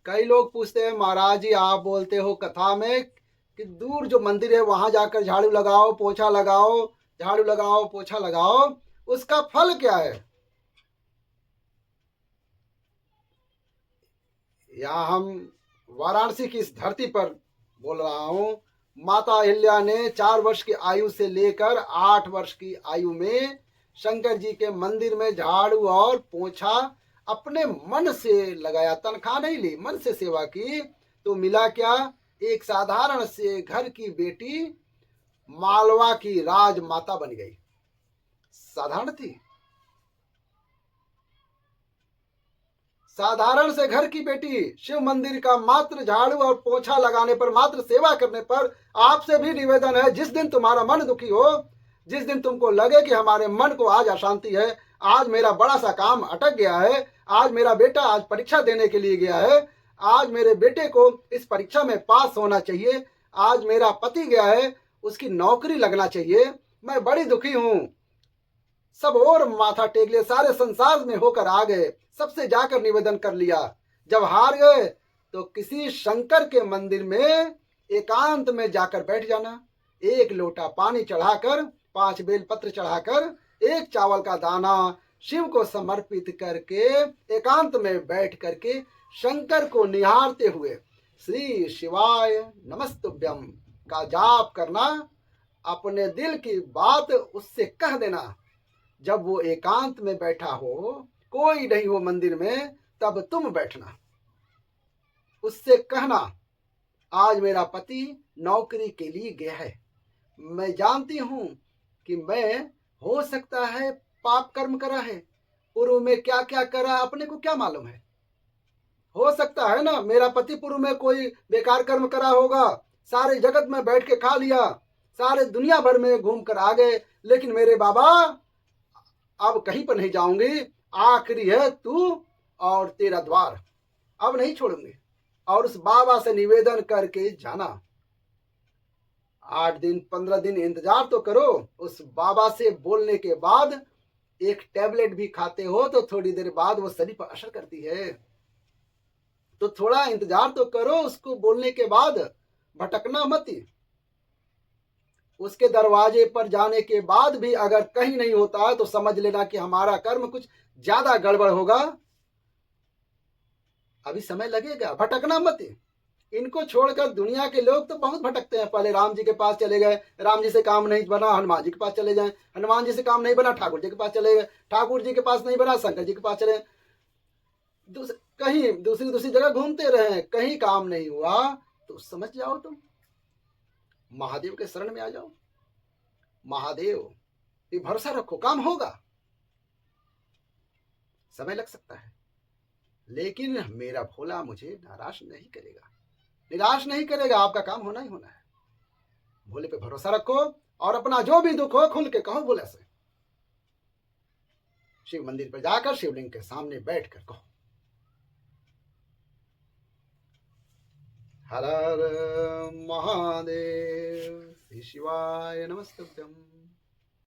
कई लोग पूछते हैं महाराज जी आप बोलते हो कथा में कि दूर जो मंदिर है वहां जाकर झाड़ू लगाओ पोछा लगाओ, झाड़ू लगाओ पोछा लगाओ, उसका फल क्या है? यहाँ हम वाराणसी की इस धरती पर बोल रहा हूँ। माता अहिल्या ने 4 वर्ष की आयु से लेकर 8 वर्ष की आयु में शंकर जी के मंदिर में झाड़ू और पोछा अपने मन से लगाया, तनख्वाह नहीं ली, मन से सेवा की। तो मिला क्या? एक साधारण से घर की बेटी मालवा की राजमाता बन गई। साधारण थी, साधारण से घर की बेटी शिव मंदिर का मात्र झाड़ू और पोछा लगाने पर, मात्र सेवा करने पर। आपसे भी निवेदन है, जिस दिन तुम्हारा मन दुखी हो, जिस दिन तुमको लगे कि हमारे मन को आज अशांति है, आज मेरा बड़ा सा काम अटक गया है, आज मेरा बेटा आज परीक्षा देने के लिए गया है, आज मेरे बेटे को इस परीक्षा में पास होना चाहिए, आज मेरा पति गया है उसकी नौकरी लगना चाहिए, मैं बड़ी दुखी हूं। सब और माथा टेक लिए, सारे संसार में होकर आ गए, सबसे जाकर निवेदन कर लिया। जब हार गए तो किसी शंकर के मंदिर में एकांत में जाकर बैठ जाना, एक लोटा पानी चढ़ाकर, 5 बेलपत्र चढ़ाकर, एक चावल का दाना शिव को समर्पित करके एकांत में बैठ करके शंकर को निहारते हुए श्री शिवाय नमस्तुभ्यम का जाप करना, अपने दिल की बात उससे कह देना। जब वो एकांत में बैठा हो, कोई नहीं हो मंदिर में, तब तुम बैठना, उससे कहना आज मेरा पति नौकरी के लिए गया है, मैं जानती हूं कि मैं हो सकता है पाप कर्म करा है, पूर्व में क्या क्या करा अपने को क्या मालूम है। हो सकता है ना मेरा पति पूर्व में कोई बेकार कर्म करा होगा, सारे जगत में बैठ के खा लिया, सारे दुनिया भर में घूम कर आ गए, लेकिन मेरे बाबा अब कहीं पर नहीं जाऊंगी, आखिरी है तू और तेरा द्वार, अब नहीं छोड़ूंगी। और उस बाबा से निवेदन करके जाना। 8 दिन 15 दिन इंतजार तो करो, उस बाबा से बोलने के बाद एक टैबलेट भी खाते हो तो थोड़ी देर बाद वो शरीर पर असर करती है, तो थोड़ा इंतजार तो करो, उसको बोलने के बाद भटकना मत। उसके दरवाजे पर जाने के बाद भी अगर कहीं नहीं होता है तो समझ लेना कि हमारा कर्म कुछ ज्यादा गड़बड़ होगा, अभी समय लगेगा, भटकना मत। इनको छोड़कर दुनिया के लोग तो बहुत भटकते हैं। पहले राम जी के पास चले गए, राम जी से काम नहीं बना, हनुमान जी के पास चले जाए, हनुमान जी से काम नहीं बना, ठाकुर जी के पास चले गए, ठाकुर जी के पास नहीं बना, शंकर जी के पास चले, कहीं दूसरी दूसरी जगह घूमते रहे, कहीं काम नहीं हुआ तो समझ जाओ तुम महादेव के शरण में आ जाओ। महादेव ये भरोसा रखो, काम होगा, समय लग सकता है, लेकिन मेरा भोला मुझे नाराज नहीं करेगा, निराश नहीं करेगा, आपका काम होना ही होना है। भोले पे भरोसा रखो और अपना जो भी दुख हो खुल के कहो भोले से। शिव मंदिर पर जाकर शिवलिंग के सामने बैठकर कहो हर हर महादेव, श्री शिवाय नमस्तुभ्यम।